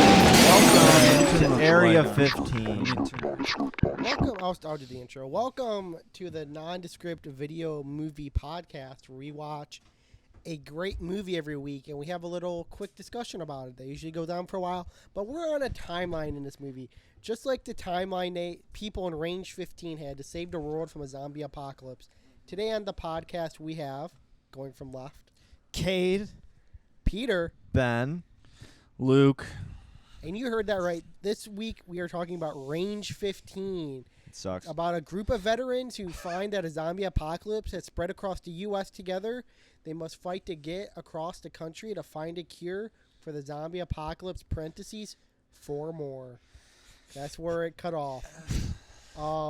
Welcome to Area 15. I'll do the intro. Welcome to the Nondescript video movie podcast where we watch a great movie every week and we have a little quick discussion about it. They usually go down for a while, but we're on a timeline in this movie. Just like the timeline people in Range 15 had to save the world from a zombie apocalypse. Today on the podcast we have, going from left, Cade, Peter, Ben, Luke. and you heard that right. This week we are talking about Range 15. it sucks. About a group of veterans who find that a zombie apocalypse has spread across the U.S. together. They must fight to get across the country to find a cure for the zombie apocalypse, parentheses, 4 more. That's where it cut off.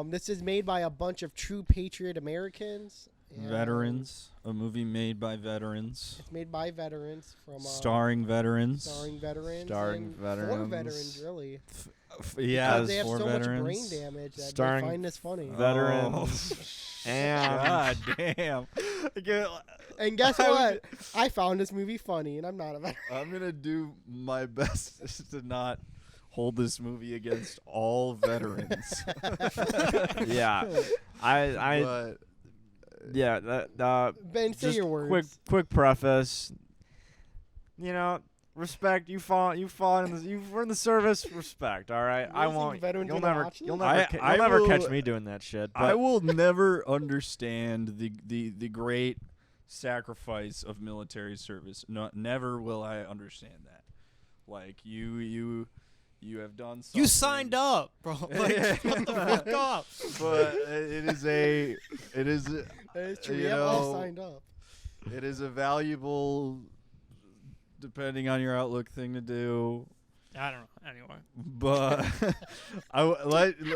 This is made by a bunch of true patriot Americans. Veterans. A movie made by veterans. It's made by veterans. Starring veterans. Starring veterans. Starring and veterans. 4 veterans, really. Yeah, Because they have 4 so veterans. much brain damage that Starring they find this funny. Veterans. And God damn. And guess what? I found this movie funny, and I'm not a veteran. I'm going to do my best to not hold this movie against all veterans. yeah, But yeah. Ben, say Just your words. quick preface. You know, respect. You fought in the. You were in the service. Respect. All right. You I think won't. veterans You'll gonna never. watch You'll this? never. I You'll never will- catch me doing that shit. But I will never understand the great sacrifice of military service. No, never will I understand that. Like you have done something. You signed up, bro. Like, shut the fuck up. But it is a That is true. you We have all know, signed up. it is a valuable, depending on your outlook, thing to do. I don't know. Anyway. But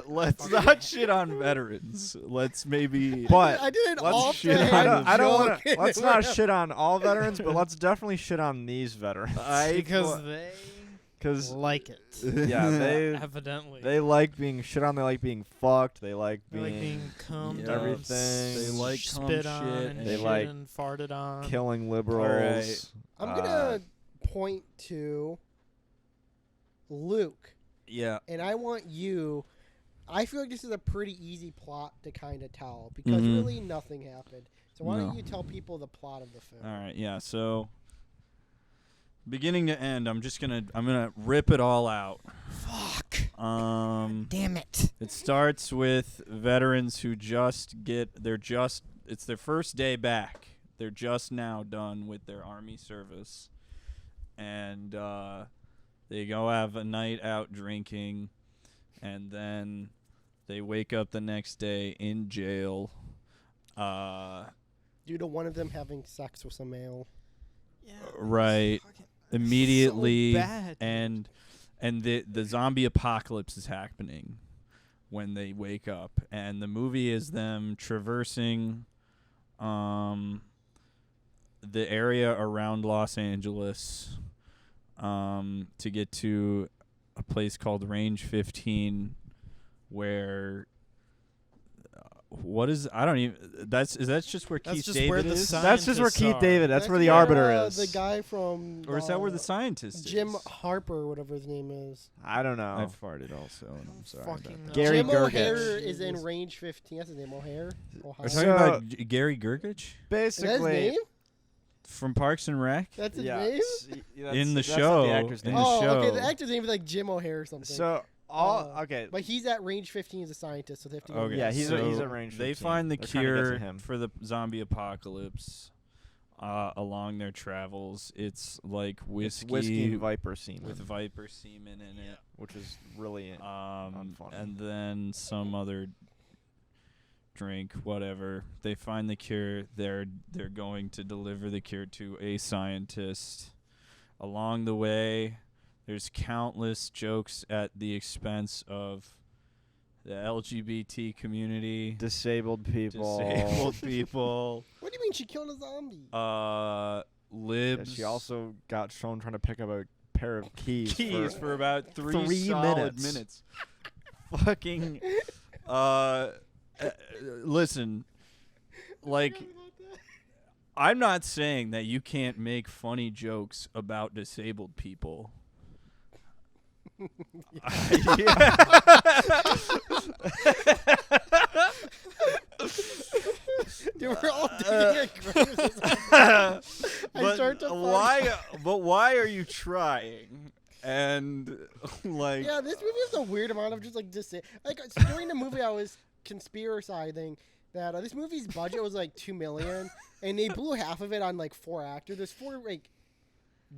let's not shit on veterans. Let's maybe. But I did it let's all shit day. on I don't want joking. to. Let's not shit on all veterans, but let's definitely shit on these veterans. Because they Because like it. yeah, Evidently. they like being shit on. They like being fucked. They like They being, like being cummed Yeah. on, everything. They like cum spit on, shit and and- They shit like and farted on. killing liberals. I'm gonna point to Luke, Yeah. and I want you. I feel like this is a pretty easy plot to kind of tell because Mhm. really nothing happened. So why No. don't you tell people the plot of the film? All right. Yeah. So, beginning to end, I'm gonna rip it all out. Fuck. Damn it! It starts with veterans who it's their first day back. They're just now done with their army service. And they go have a night out drinking. And then they wake up the next day in jail. Due to one of them having sex with a male. Yeah, Right. fucking- Immediately. so bad, And the zombie apocalypse is happening when they wake up, and the movie is them traversing the area around Los Angeles to get to a place called Range 15 where that's just where That's Keith just David where the is? That's just where scientists Keith are. David. That's where the arbiter is. The guy from. Or is that where the scientist Jim is? Harper, or whatever his name is. I don't know. I farted also, and I'm sorry. Fucking about know. Gary Jim Gergich. O'Hare is in Range 15. That's his name, O'Hare. Are Ohio. you So- talking about Gary Gergich Is that his Basically, name? from Parks and Rec? That's his yeah, name? In the that's not show, the actor's in name. the Oh, okay. show. The actor's name is like Jim O'Hare or something. So okay. But he's at Range 15 as a scientist, so they have to go. Okay, Yeah, he's so at Range They 15. find the They're trying to get to cure him. for the zombie apocalypse along their travels. It's like It's whiskey, whiskey and viper semen, with viper semen in it. which is really unfunny. And then some other drink, whatever. They find the cure. They're going to deliver the cure to a scientist. Along the way, there's countless jokes at the expense of the LGBT community, disabled people. disabled people, What do you mean she killed a zombie? Yeah, libs. she also got shown trying to pick up a pair of keys. for about three 3 solid minutes. Fucking listen, like I'm not saying that you can't make funny jokes about disabled people. Dude, we're all digging our graves. I start to find- why are you trying? And like, Yeah, this movie has a weird amount of just like during the movie I was conspiracizing that this movie's budget was like $2 million, and they blew half of it on like 4 actors. There's 4 like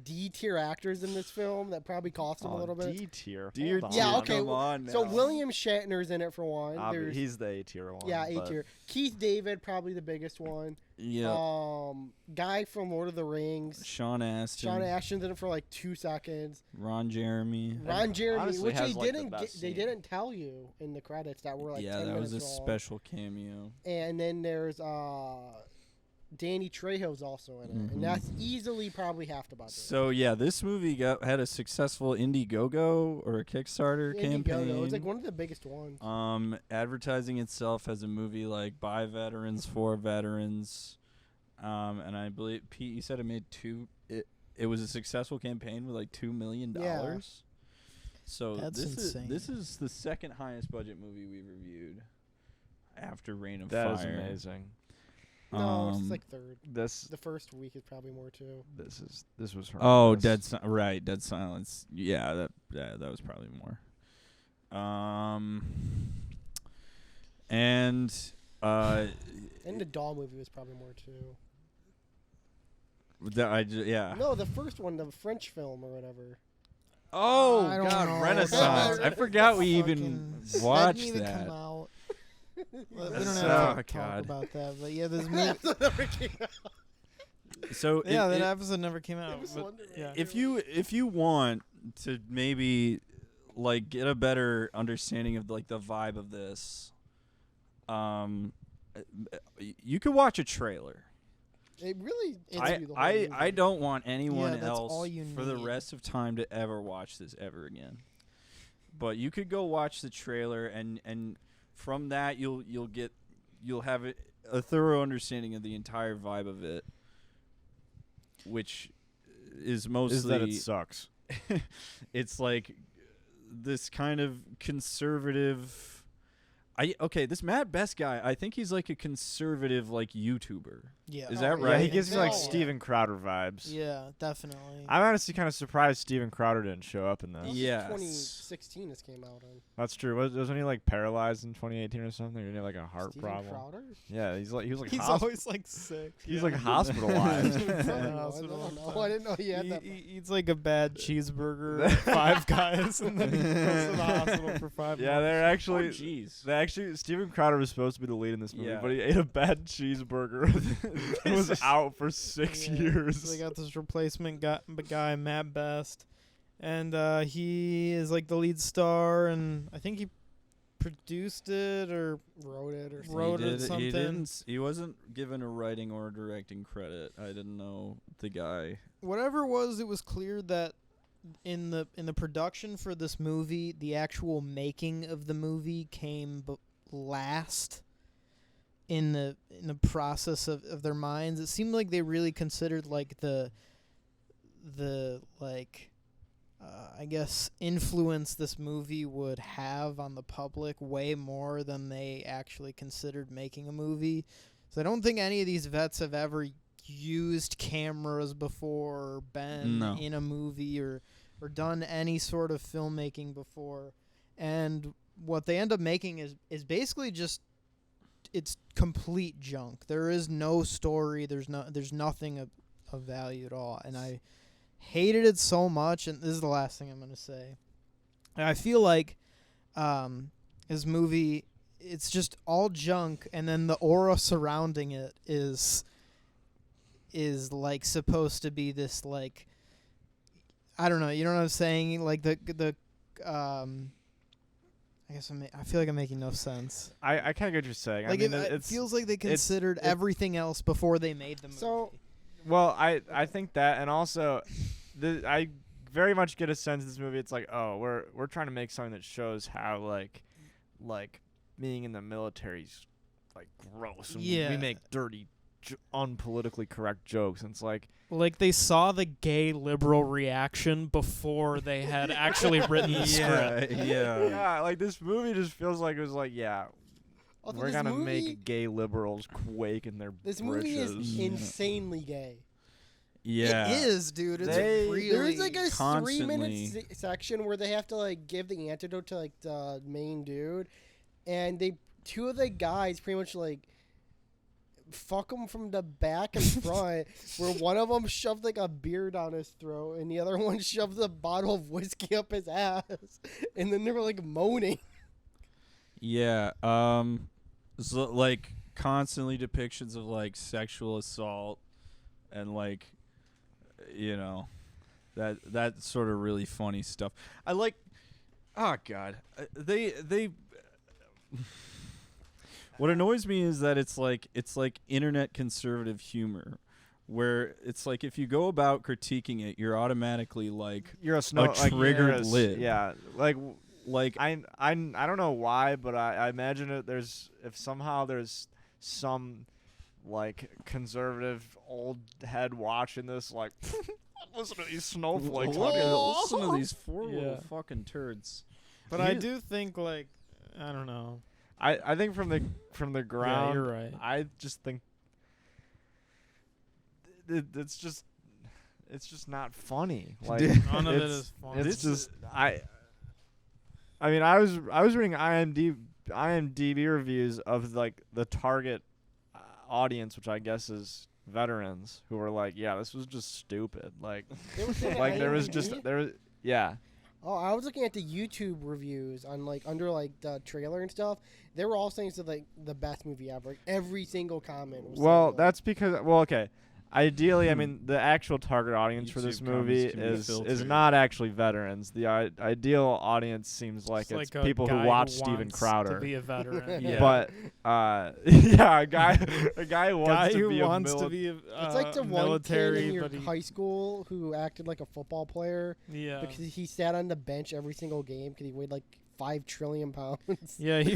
D tier actors in this film that probably cost them a little bit. D tier. Dear Hold tier, on. Yeah, okay. come on now. So William Shatner's in it for one. There's He's the A tier one. A but tier. Keith David probably the biggest one. Yeah, Guy from Lord of the Rings. Sean Astin, Sean Ashton's in it for like 2 seconds. Ron Jeremy. Ron Jeremy, honestly which has, they like, the didn't best they scene. didn't tell you in the credits that were like Yeah, 10 that minutes was a long. special cameo. And then there's Danny Trejo's also in it, and that's easily probably half the budget. So yeah, this movie had a successful Indiegogo or a Kickstarter campaign. It was like one of the biggest ones. Advertising itself as a movie like by veterans for veterans, and I believe Pete, you said it made It was a successful campaign with like $2 million. Yeah. So That's insane. This is the second highest budget movie we reviewed after Reign of That is Fire. amazing. No, it's like third. This The first week is probably more too. this was horrendous. Oh, Dead Silence. Yeah, that was probably more. And And the Doll movie was probably more too. yeah. No, the first one, the French film or whatever. Oh I don't God, know. Renaissance! I forgot we even Fucking- watched that. Didn't even that. come out. We don't That's- have oh, to God. talk about that, but yeah, this movie. So Yeah, that episode never came out. was but wondering. yeah. if you want to maybe like get a better understanding of like the vibe of this, you could watch a trailer. It really. I don't want anyone Yeah, that's else all you for the need. rest of time to ever watch this ever again. But you could go watch the trailer and from that you'll have a thorough understanding of the entire vibe of it, which is mostly is that it sucks. it's like this kind of conservative. This Matt Best guy, I think he's like a conservative like YouTuber. Yeah. Is Oh, that yeah, right? Yeah, he gives me like Yeah. Steven Crowder vibes. Yeah, definitely. I'm honestly kind of surprised Steven Crowder didn't show up in this. Yes. 2016 this came out on. That's true. Wasn't he like paralyzed in 2018 or something? Or did he have like a heart Steven problem? Crowder? Yeah, he was like He's always like sick. he's like hospitalized. I Yeah. don't know. I didn't know he had that. He eats like a bad cheeseburger at Five Guys, and then he goes to the hospital for 5 Yeah, months. they're actually. Jeez. Steven Crowder was supposed to be the lead in this movie, Yeah. but he ate a bad cheeseburger and was out for 6 Yeah, years. So they got this replacement guy, Matt Best, and he is like the lead star, and I think he produced it or Wrote it or something. Wrote it something. He wasn't given a writing or directing credit. I didn't know the guy. Whatever it was clear that in the production for this movie, the actual making of the movie came last in the process of their minds. It seemed like they really considered like the I guess influence this movie would have on the public way more than they actually considered making a movie. So I don't think any of these vets have ever used cameras before or been No. in a movie or done any sort of filmmaking before. And what they end up making is basically just it's complete junk. There is no story, there's nothing of value at all. And I hated it so much, and this is the last thing I'm going to say. I feel like this movie, it's just all junk, and then the aura surrounding it is like supposed to be this like, I don't know, you know what I'm saying? Like the I guess I feel like I'm making no sense. I kind of get what you're saying. Like I mean, it feels like they considered it- everything else before they made the movie. So- Well, I think that, and also, I very much get a sense of this movie. It's like, oh, we're trying to make something that shows how like being in the military's like gross. And we Yeah. make dirty unpolitically correct jokes, and it's like Like they saw the gay liberal reaction before they had actually written the script. yeah, like this movie just feels like it was like Although we're this gonna movie- make gay liberals quake in their This movie is britches. insanely gay. Yeah. It is, dude. It's They- really. There's like a constantly- 3-minute section where they have to like give the antidote to like the main dude, and two of the guys pretty much like fuck him from the back and front, where one of them shoved like a beer down his throat and the other one shoved a bottle of whiskey up his ass, and then they were like moaning. Yeah. So, like constantly depictions of like sexual assault and like, you know, that sort of really funny stuff. I like. Oh God, they. What annoys me is that it's like internet conservative humor, where it's like if you go about critiquing it, you're automatically like You're a snow like, triggered you're a s- lid. Yeah, like I don't know why, but I imagine if somehow there's some like conservative old head watching this, like listen to these snowflakes. listen to these four Yeah. little fucking turds. But I do think like I don't know. I think from the ground, Yeah, you're right. I just think it's just not funny. Like None of it it's- is funny. It's just I mean I was reading IMDb reviews of like the target audience, which I guess is veterans, who were like, yeah, this was just stupid. Like They were saying like that there was IMDb? yeah. Oh, I was looking at the YouTube reviews on like under like the trailer and stuff. They were all saying it's like the best movie ever. Like, every single comment. Was Well, saying, like, that's because okay. Ideally, I mean, the actual target audience for this YouTube movie comments can be is filtered. not actually veterans. The ideal audience seems like it's like a people who guy watch Steven wants Crowder. to be a veteran. Yeah. But yeah, a guy who wants Guy to who be wants a to be a it's like the one kid military, in your but he, high school who acted like a football player yeah, because he sat on the bench every single game because he weighed like 5 trillion pounds. yeah, he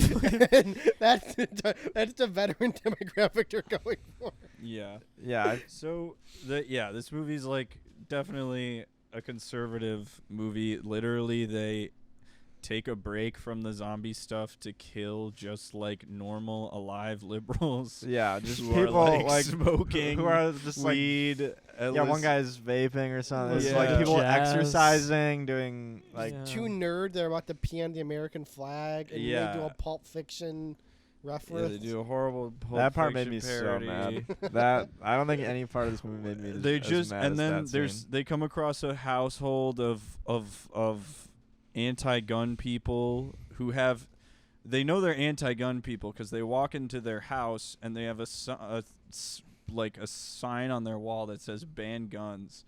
And that's the veteran demographic they're going for. Yeah. yeah. So this movie's like definitely a conservative movie. Literally, they take a break from the zombie stuff to kill just like normal alive liberals. Yeah, just who people are, like, smoking, who are just like weed. yeah. One guy's vaping or something. It's like Yeah. people Jazz. exercising, doing like Yeah. Two nerds that are about to pee on the American flag and Yeah. they do a Pulp Fiction Yeah, reference. they do a horrible Pulp that part made Fiction me parody. so mad. That I don't think any part of this movie made me. They as just mad and as then that scene. they come across a household of anti-gun people who they know they're anti-gun people because they walk into their house and they have a sign on their wall that says ban guns.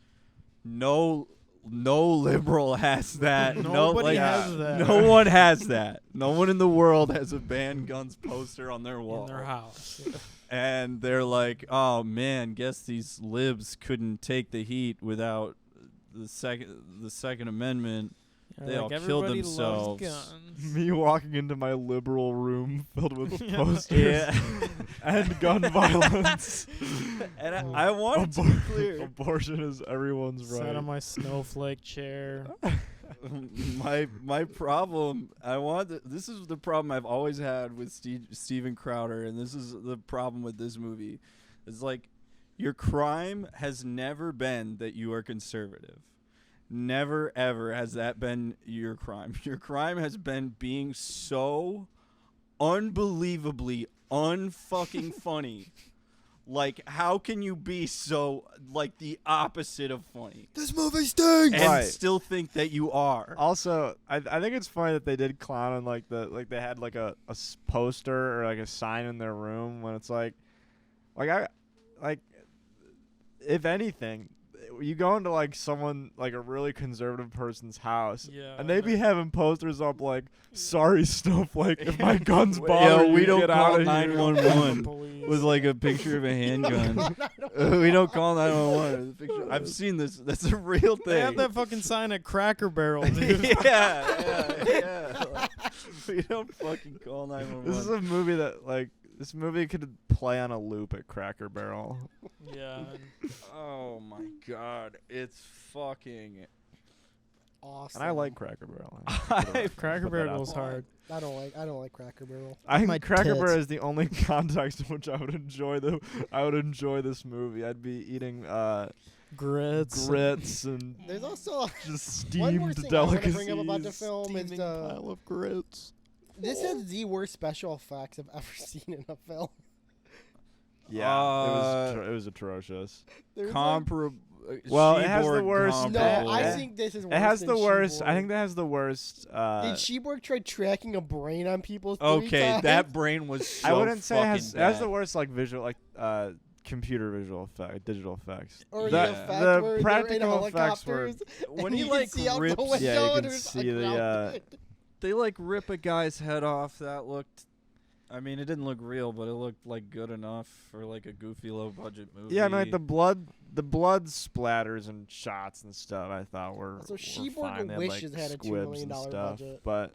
No liberal has that. Nobody has that. No one has that. No one in the world has a ban guns poster on their wall. in their house. And they're like, oh man, guess these libs couldn't take the heat without the Second Amendment. They all killed everybody themselves. Loves guns. Me walking into my liberal room filled with Yeah. posters Yeah. and gun violence. And I want it to be clear. Abortion is everyone's Sat right. on my snowflake chair. my problem, this is the problem I've always had with Steven Crowder, and this is the problem with this movie. It's like your crime has never been that you are conservative. Never ever has that been your crime. Your crime has been being so unbelievably unfucking funny. Like, how can you be so like the opposite of funny This movie stinks. and Right. still think that you are? Also, I think it's funny that they did clown on like they had like a poster or like a sign in their room when it's like if anything, you go into like someone like a really conservative person's house Yeah. and they be having posters up like sorry snowflake if my guns bother Yo, you we don't get call out of 911 Police. with like a picture of a handgun. We don't call 911. The picture. I've seen this. That's a real thing. They have that fucking sign at Cracker Barrel, dude. yeah. We don't fucking call 911. This is a movie that like This movie could play on a loop at Cracker Barrel. Yeah. Oh my god, it's fucking. Awesome. And I like Cracker Barrel. Cracker Barrel goes hard. I don't like Cracker Barrel. I My think Cracker tits. Barrel is the only context in which I would enjoy this movie. I'd be eating Grits. and There's also just one more steamed thing I want to delicacies. bring up about the film is Steaming pile of grits. this is the worst special effects I've ever seen in a film. Yeah, it was atrocious. There's Comparable. Well, it has the worst- like, no, comparable. I think this is worse It has than the worst. I Sheborg. think that has the worst. Did Sheborg try tracking a brain on people 3 Okay, times? that brain was so I wouldn't say it has bad. the worst like visual computer visual effect, digital effects. Or the, the effect the where they're in practical effects were. helicopters. when and he you like can see out the rips. window Yeah, you and can there's, see like, the, grounded. They like rip a guy's head off. That looked. I mean, it didn't look real, but it looked like good enough for like a goofy low budget movie. Yeah, I mean, like the blood splatters and shots and stuff. I thought were So were Sheborg fine. They had, like, wishes had a $2 squibs million and stuff, budget. but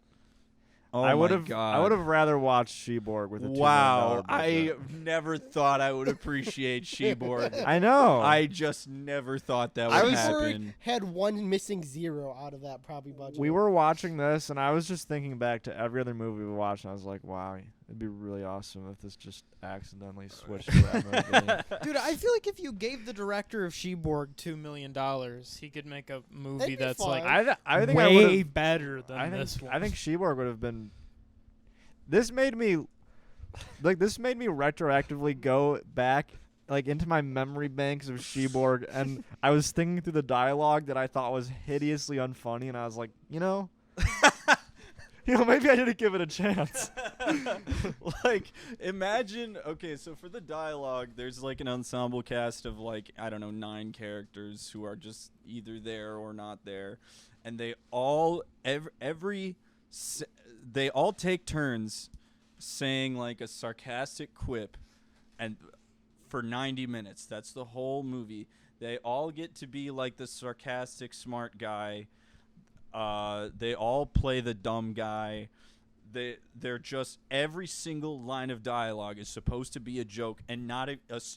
Oh I would my have God. rather watched Sheborg with a $2 million Wow, I budget. never thought I would appreciate Sheborg. I know. I just never thought that I would was- happen. Had one missing zero out of that probably budget. We were watching this, and I was just thinking back to every other movie we watched, and I was like, wow, it'd be really awesome if this just accidentally switched to that movie. Dude, I feel like if you gave the director of Sheborg $2 million, he could make a movie That'd be that's fun. like I think I way would have. better than this one. I think Sheborg would have been. This made me retroactively go back like into my memory banks of Sheborg, and I was thinking through the dialogue that I thought was hideously unfunny, and I was like, maybe I didn't give it a chance. Like, imagine, okay, so for the dialogue, there's like an ensemble cast of like, I don't know, 9 characters who are just either there or not there. And they all, they all take turns saying like a sarcastic quip, and for 90 minutes, that's the whole movie. They all get to be like the sarcastic smart guy. They all play the dumb guy. They're just, every single line of dialogue is supposed to be a joke, and not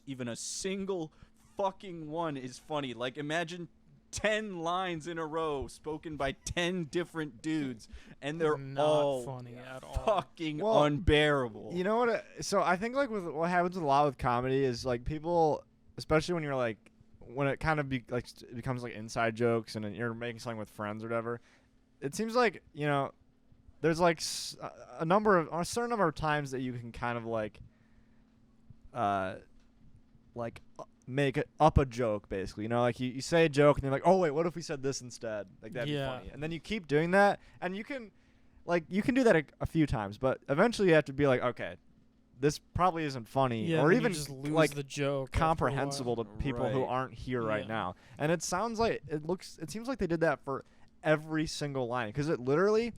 even a single fucking one is funny. Like, imagine 10 lines in a row spoken by 10 different dudes, and they're not all funny at all. fucking Well, unbearable. You know what? So I think like with what happens a lot with comedy is like people, especially when you're like when it kind of becomes like inside jokes and you're making something with friends or whatever. It seems like there's like a certain number of times that you can kind of make up a joke, basically. Like you say a joke and you're like, oh wait, what if we said this instead? Like that'd be funny. And then you keep doing that, and you can do that a few times, but eventually you have to be like, okay, this probably isn't funny, Yeah, or then you even just lose like the joke after a comprehensible to while. people who Right. aren't here right Yeah. now. And it seems like they did that for every single line, because it literally,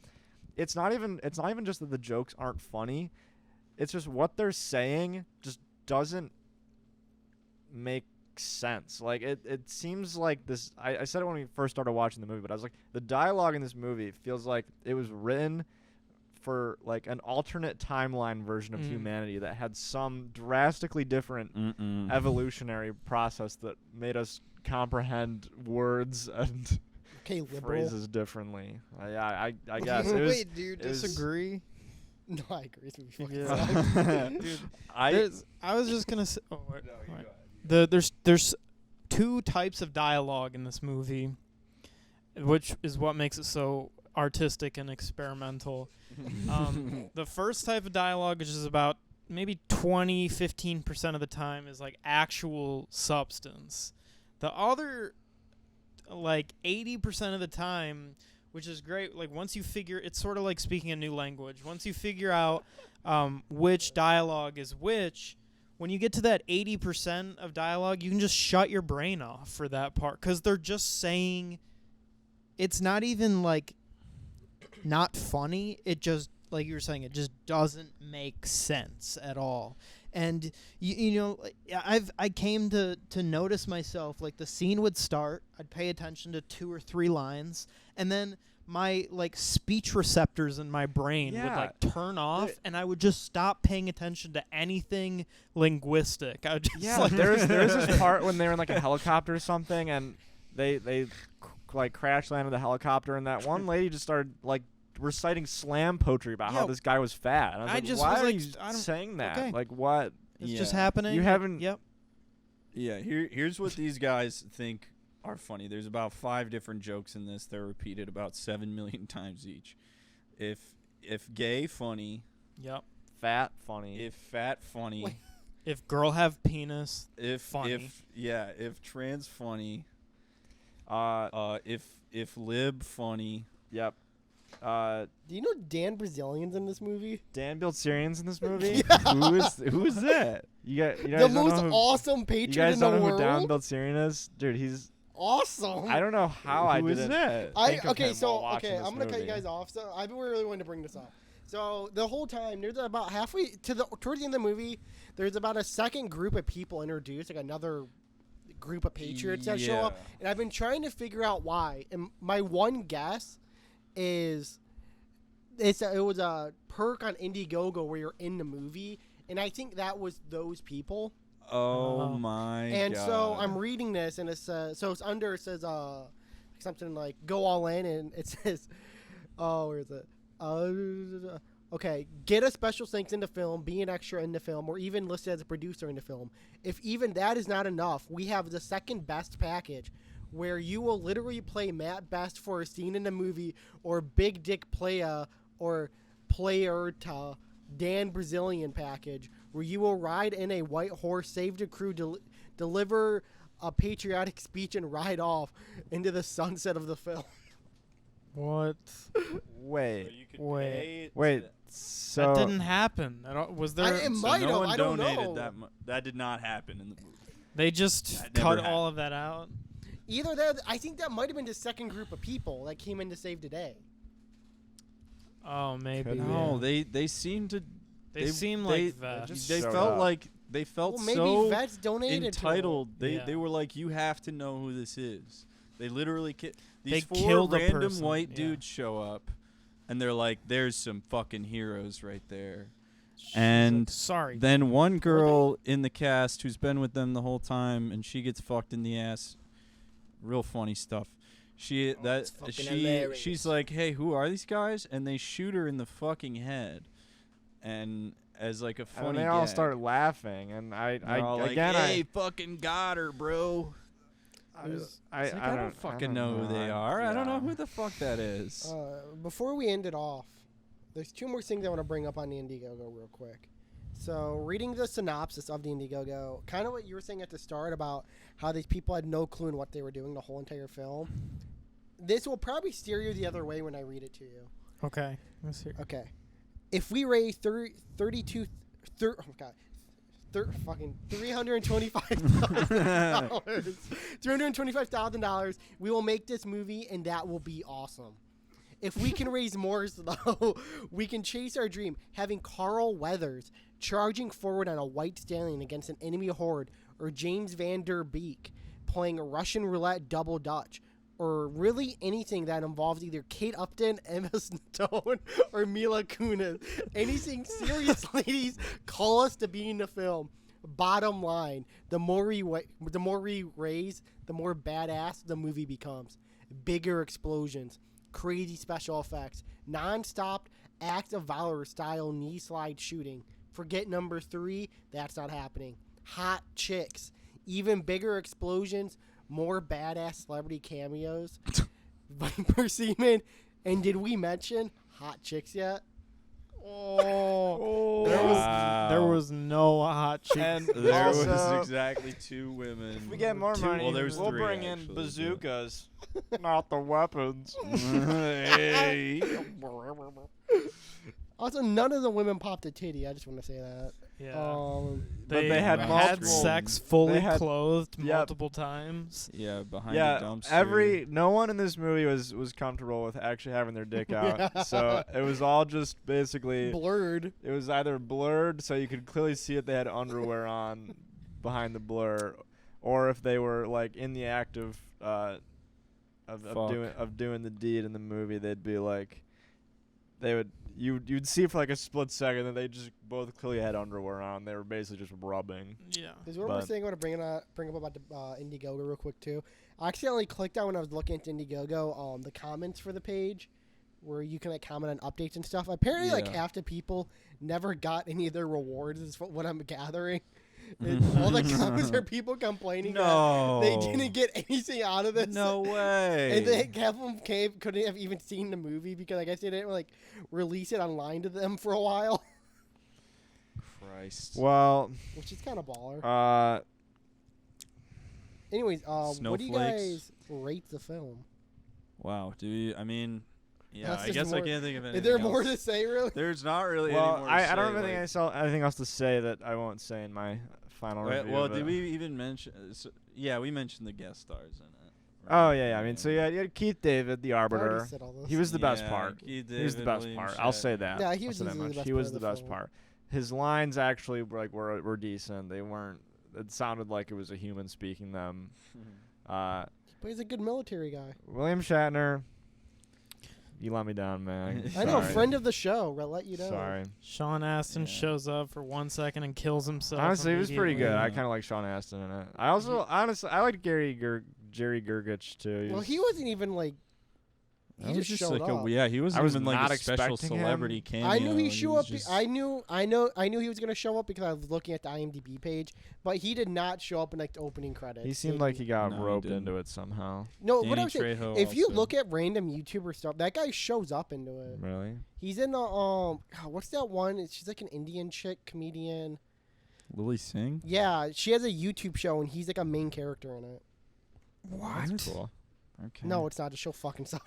it's not even just that the jokes aren't funny, it's just what they're saying just doesn't make sense. Like it seems like this. I said it when we first started watching the movie, but I was like, the dialogue in this movie feels like it was written for like an alternate timeline version of humanity that had some drastically different evolutionary process that made us comprehend words and Okay, liberal. phrases differently. I guess it was. Wait, do you it was- disagree? No, I agree. It's gonna be fucking Yeah. sucks. Dude, I I was just gonna say. Oh, wait, wait. There's 2 types of dialogue in this movie, which is what makes it so artistic and experimental. The first type of dialogue, which is about maybe 15% of the time, is like actual substance. The other, like 80% of the time, which is great, like once you figure, it's sort of like speaking a new language. Once you figure out which dialogue is which, when you get to that 80% of dialogue, you can just shut your brain off for that part, because they're just saying, it's not even like not funny. It just, like you were saying, it just doesn't make sense at all. And I came to notice myself, like the scene would start, I'd pay attention to 2 or 3 lines, and then my like speech receptors in my brain would Yeah. like turn off, and I would just stop paying attention to anything linguistic. I would just Yeah, like there's this part when they were in like a helicopter or something, and they like crash landed the helicopter, and that one lady just started like reciting slam poetry about Yeah. how this guy was fat. And I was I like, just why was are like, you I don't- saying that? okay. Like what? it's Yeah. just happening. You haven't- Yep. Yeah, here's what these guys think are funny. There's about 5 different jokes in this. They're repeated about 7 million times each. If gay, funny. Yep. Fat, funny. If fat, funny. Wait. If girl have penis, If funny. if trans, funny. If lib, funny. Yep. Do you know Dan Brazilian's in this movie? Dan Bilzerian's in this movie. Yeah. Who is that? You guys The don't most know who, awesome you patron guys in the don't know who Dan world. Bilzerian is, dude. He's Awesome. I don't know how I Who is didn't. that? think of him while watching I'm this gonna cut you movie. guys off. So I really wanted to bring this up. So the whole time, there's about halfway towards the end of the movie, there's about a second group of people introduced, like another group of patriots that show up, Yeah. and I've been trying to figure out why. And my one guess is it was a perk on Indiegogo where you're in the movie, and I think that was those people. Oh my And god. so I'm reading this, and it says, it says something like "go all in," and it says, oh, where is it? Okay, get a special thanks in the film, be an extra in the film, or even listed as a producer in the film. If even that is not enough, we have the second best package, where you will literally play Matt Best for a scene in the movie, or Big Dick Playa, or Player to Dan Brazilian package, where you will ride in a white horse, save the crew, deliver a patriotic speech, and ride off into the sunset of the film. what? Wait. You could Wait. pay Wait. to- So That didn't happen. I don't, was there? It so might no have. one I don't donated know. that that did not happen in the movie. They just That never cut all of that out. Either that, I think that might have been the second group of people that came in to save the day. Oh, maybe. Could be. No, they seemed to They seem they- like that. just they showed felt up. like they felt Well, maybe so vets donated entitled. to Yeah. They were like, you have to know who this is. They literally these They 4 killed a random person, white yeah. dudes show up, and they're like, there's some fucking heroes right there. And Sorry. then one girl in the cast who's been with them the whole time, and she gets fucked in the ass. Real funny stuff. it's fucking hilarious. She's like, hey, who are these guys? And they shoot her in the fucking head, and as like a funny. and they all gag. start laughing, and They're all like, again hey, fucking got her, bro. I It's like, I don't fucking know who they I- are. I don't know yeah. who the fuck that is. Before we end it off, there's 2 more things I want to bring up on the Indiegogo real quick. So, reading the synopsis of the Indiegogo, kind of what you were saying at the start about how these people had no clue in what they were doing the whole entire film. This will probably steer you the other way when I read it to you. Okay. Let's hear. Okay. If we raise $325,000, $325,000, we will make this movie, and that will be awesome. If we can raise more, though, we can chase our dream, having Carl Weathers charging forward on a white stallion against an enemy horde, or James Van Der Beek playing a Russian roulette double Dutch, or really anything that involves either Kate Upton, Emma Stone, or Mila Kunis. Anything serious, ladies, call us to be in the film. Bottom line, the more we raise, the more badass the movie becomes. Bigger explosions, crazy special effects, non-stop act of valor style knee slide shooting. Forget number 3, that's not happening. Hot chicks, even bigger explosions, more badass celebrity cameos. Viper Seaman, and did we mention hot chicks yet? Oh. Wow. There was no hot chick. And There also, was exactly 2 women. if we get more 2 money, well, there's we'll 3 bring in actually, bazookas, not the weapons. Hey. Also, none of the women popped a titty. I just want to say that. Yeah. But they had multiple- sex fully they had- clothed Yep. multiple times. Yeah, behind the Yeah, dumpster. no one in this movie was comfortable with actually having their dick out. So it was all just basically, Blurred. it was either blurred so you could clearly see if they had underwear on behind the blur, or if they were like in the act of of doing the deed in the movie, they'd be like, you'd see for like a split second that they just both clearly had underwear on. They were basically just rubbing. Yeah. There's one more thing I want to bring up about the Indiegogo real quick too. I accidentally clicked on when I was looking at Indiegogo the comments for the page where you can like comment on updates and stuff. Apparently like half the people never got any of their rewards is what I'm gathering. All the comments are people complaining that they didn't get anything out of this. No way. And they half of them couldn't have even seen the movie because I guess they didn't like release it online to them for a while. Christ. Well, which is kind of baller. Anyways, what do you guys rate the film? Wow. I mean, yeah, That's I just guess I more- can't think of anything Is there else. more to say, really? There's not really well, any more to I say, don't have like- anything else to say that I won't say in my final review. Well, of did it. we even mention... yeah, we mentioned the guest stars in it. Oh, yeah. I mean, so you had Keith David, the I already Arbiter. said all this. He was the best Yeah, part. Keith He was the David, best William part. I'll say Shatner. that. Yeah, he I'll was say that easily the much. best He part was of the the best film. part. His lines actually were decent. They weren't. It sounded like it was a human speaking them. But he's a good military guy. William Shatner, you let me down, man. I know, Sorry. friend of the show. I'll let you know. Sorry. Sean Astin Yeah. shows up for 1 second and kills himself. Honestly, it was pretty good. immediately. I kind of like Sean Astin in it. I also, honestly, I liked Jerry Gergich too. Well, he wasn't even like. He That was just just showed like up. he wasn't I was even like not a special expecting him. celebrity cameo. I knew he was show up. just- I knew he was gonna show up because I was looking at the IMDb page, but he did not show up in like the opening credits. He seemed like he got No, he roped didn't. into it somehow. No, what Danny I'm saying, Trejo if you also. look at random YouTuber stuff, that guy shows up into it. Really? He's in the what's that one? She's like an Indian chick comedian. Lily Singh? Yeah, she has a YouTube show and he's like a main character in it. That's cool. Okay. No, it's not. It's show fucking size.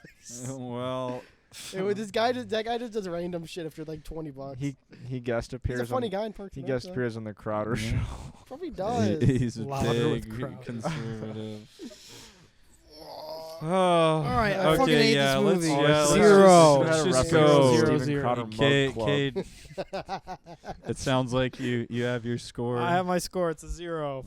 Well, That guy just does random shit after like $20. He guest appears. He's a funny on, guy in Parks He and guest Rec, appears on the Crowder Yeah. show. Probably does. he's a Louder with big crowd. conservative. Oh. All right, I Okay, fucking hate yeah, this let's- movie. yeah, let's Zero. Let's Had a just reference to go. Steven 0-0. Crowder Mug Cade, Club. Cade, it sounds like you have your score. I have my score. It's a 0.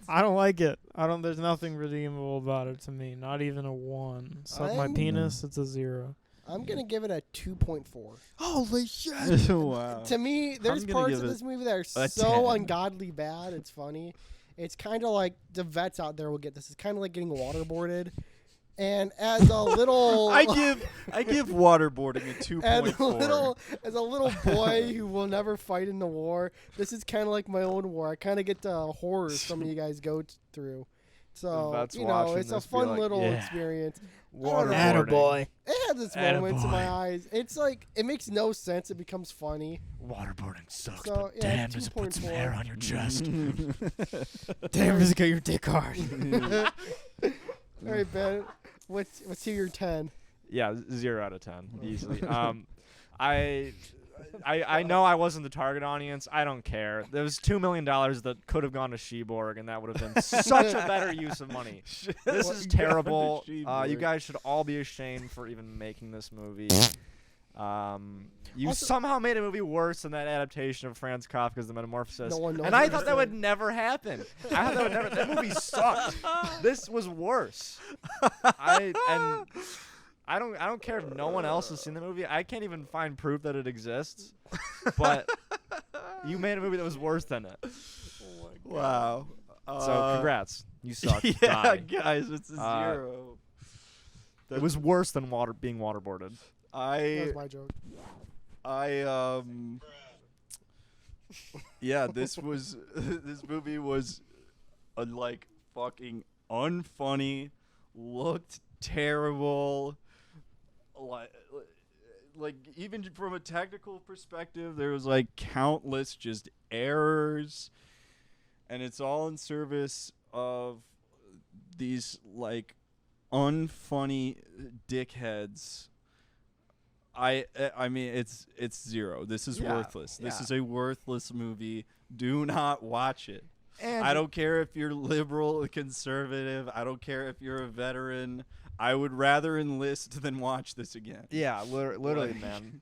I don't like it. There's nothing redeemable about it to me. Not even a 1. Suck my I'm- penis. It's a 0. I'm gonna give it a 2.4. Holy shit! Wow. To me, there's gonna parts give of it this movie that are a so 10. ungodly bad. It's funny. It's kind of like the vets out there will get this. It's kind of like getting waterboarded. And as a little, I give waterboarding a 2.4. as a little boy who will never fight in the war, this is kind of like my own war. I kind of get the horrors some of you guys go through. So vets you know, watching it's a this be fun like, little yeah. experience. Waterboarding. Attaboy. It has its moments in my Attaboy. eyes. It's like it makes no sense. It becomes funny. Waterboarding sucks, So, but yeah, damn, does it put some 2.4. hair on your chest. Damn, does it get your dick hard? All right, Ben. What's your 10? Yeah, 0 out of 10 easily. I know I wasn't the target audience. I don't care. There was $2 million that could have gone to Sheborg, and that would have been such a better use of money. This is terrible. You Sheborg. guys should all be ashamed for even making this movie. You Also- somehow made a movie worse than that adaptation of Franz Kafka's The Metamorphosis. No one knows And I what thought you're that would saying. never happen. I thought that would never. That movie sucked. This was worse. I don't care if no one else has seen the movie. I can't even find proof that it exists. But you made a movie that was worse than it. Wow. So congrats. You suck. Yeah, Die. guys, it's a 0. It was worse than being waterboarded. That was my joke. Yeah, this movie was like fucking unfunny, looked terrible, like even from a technical perspective, there was like countless just errors, and it's all in service of these like unfunny dickheads. I mean it's 0. This is Yeah, worthless. This yeah. is a worthless movie. Do not watch it. And I don't care if you're liberal or conservative. I don't care if you're a veteran. I would rather enlist than watch this again. Yeah, literally, Like- man.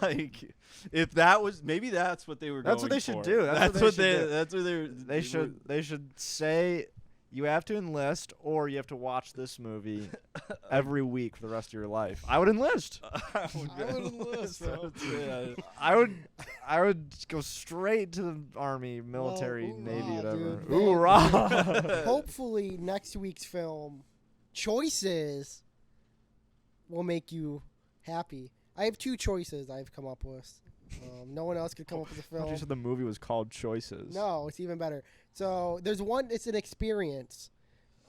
Like if that was maybe that's what they were That's going what they should for. do. That's what they should do. That's what They should say, You have to enlist, or you have to watch this movie every week for the rest of your life. I would enlist. I would enlist. Bro. I would go straight to the army, military, Well, navy, hoorah, whatever. dude. Hoorah! Hopefully, next week's film, Choices, will make you happy. I have 2 choices I've come up with. No one else could come up with a I thought film. you said the movie was called Choices. No, it's even better. So there's one. It's an experience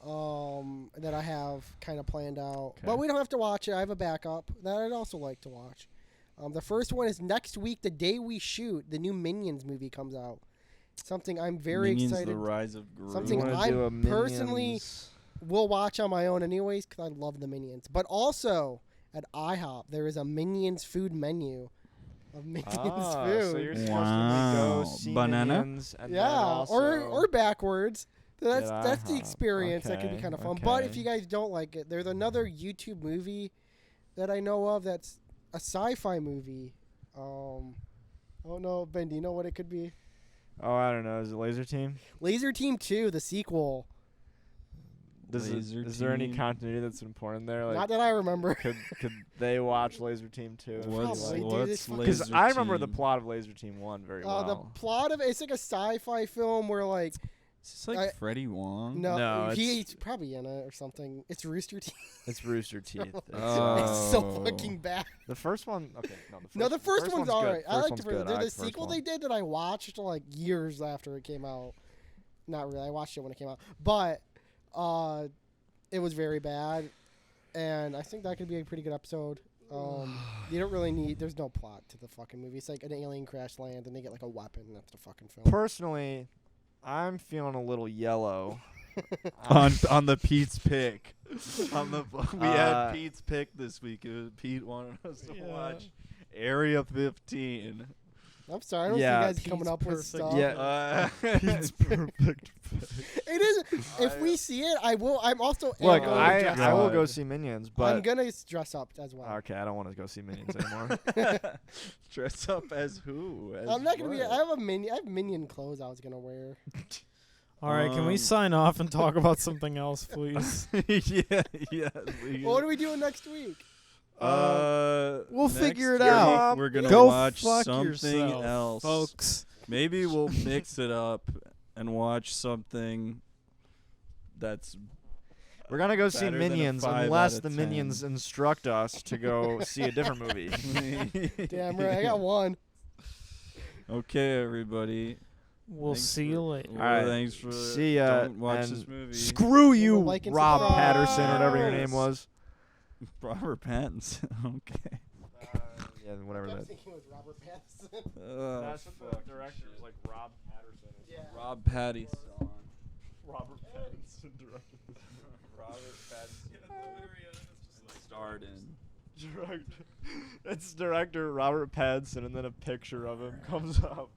that I have kind of planned out, but Okay. we don't have to watch it. I have a backup that I'd also like to watch. The first one is next week, the day we shoot. The new Minions movie comes out. Something I'm very Minions, excited. The Rise of Gru. Something You wanna I do a personally Minions- will watch on my own anyways because I love the Minions. But also at IHOP, there is a Minions food menu of Minions Ah, food. so you're supposed Wow. to go see Banana? Minions and then Yeah, also or backwards. That's At that's the IHOP. experience that could be Okay, kind of fun. But if okay. you guys don't like it, there's another YouTube movie that I know of that's a sci-fi movie. I don't know, Ben. Do you know what it could be? Oh, I don't know. Is it Laser Team? Laser Team 2, the sequel. Is there any Team. continuity that's important there? Like, Not that I remember. could they watch Laser Team 2? What's Probably, dude, what's it's fucking- Because Laser I remember the Team? plot of Laser Team 1 very The well. plot of it's like a sci-fi film where like Is this like I- Freddie Wong? No, he's probably in it or something. It's Rooster Teeth. It's Rooster Teeth. It's, It's so Oh. fucking bad. the first one. Okay, no. No, the first one's good. alright. I First like one's the good. first. I like There's the a first sequel one. they did that I watched like years after it came out. Not really. I watched it when it came out, but it was very bad, and I think that could be a pretty good episode. You don't really need. There's no plot to the fucking movie. It's like an alien crash lands and they get like a weapon. And that's the fucking film. Personally, I'm feeling a little yellow. on the Pete's pick. We Uh, had Pete's pick this week. Pete wanted us to Yeah. watch Area 15. I'm sorry. I don't Yeah, see you guys Pete's coming up with perfect. stuff. Yeah. Pete's perfect. It is. If we see it, I will. I'm also. Look, going to dress I will up. go see Minions, I'm but gonna dress up as well. okay, I don't want to go see Minions anymore. Dress up as who? As I'm not gonna be. what? I have I have minion clothes I was gonna wear. All right, can we Um, sign off and talk about something else, please? yeah. What are we doing next week? We'll next figure it week out. We're gonna Go watch fuck something yourself, else, folks. Maybe we'll mix it up and watch something that's We're gonna go see Better than a Minions 5 unless out the of Minions 10. instruct us to go see a different movie. Damn right, I got one. Okay, everybody. We'll Thanks see you for- later. Well, Alright, thanks for see ya, Don't watch and this movie. Screw you, like and Rob subscribe. Patterson, whatever your name was. Robert Pattinson. Okay. Yeah, whatever I that. was thinking it was Robert Pattinson. That's what the director was like. Rob Patterson. Yeah. Rob Pattinson. Robert Pattinson directed this Robert Pattinson. Starred in. director. It's director Robert Pattinson, and then a picture of him comes up.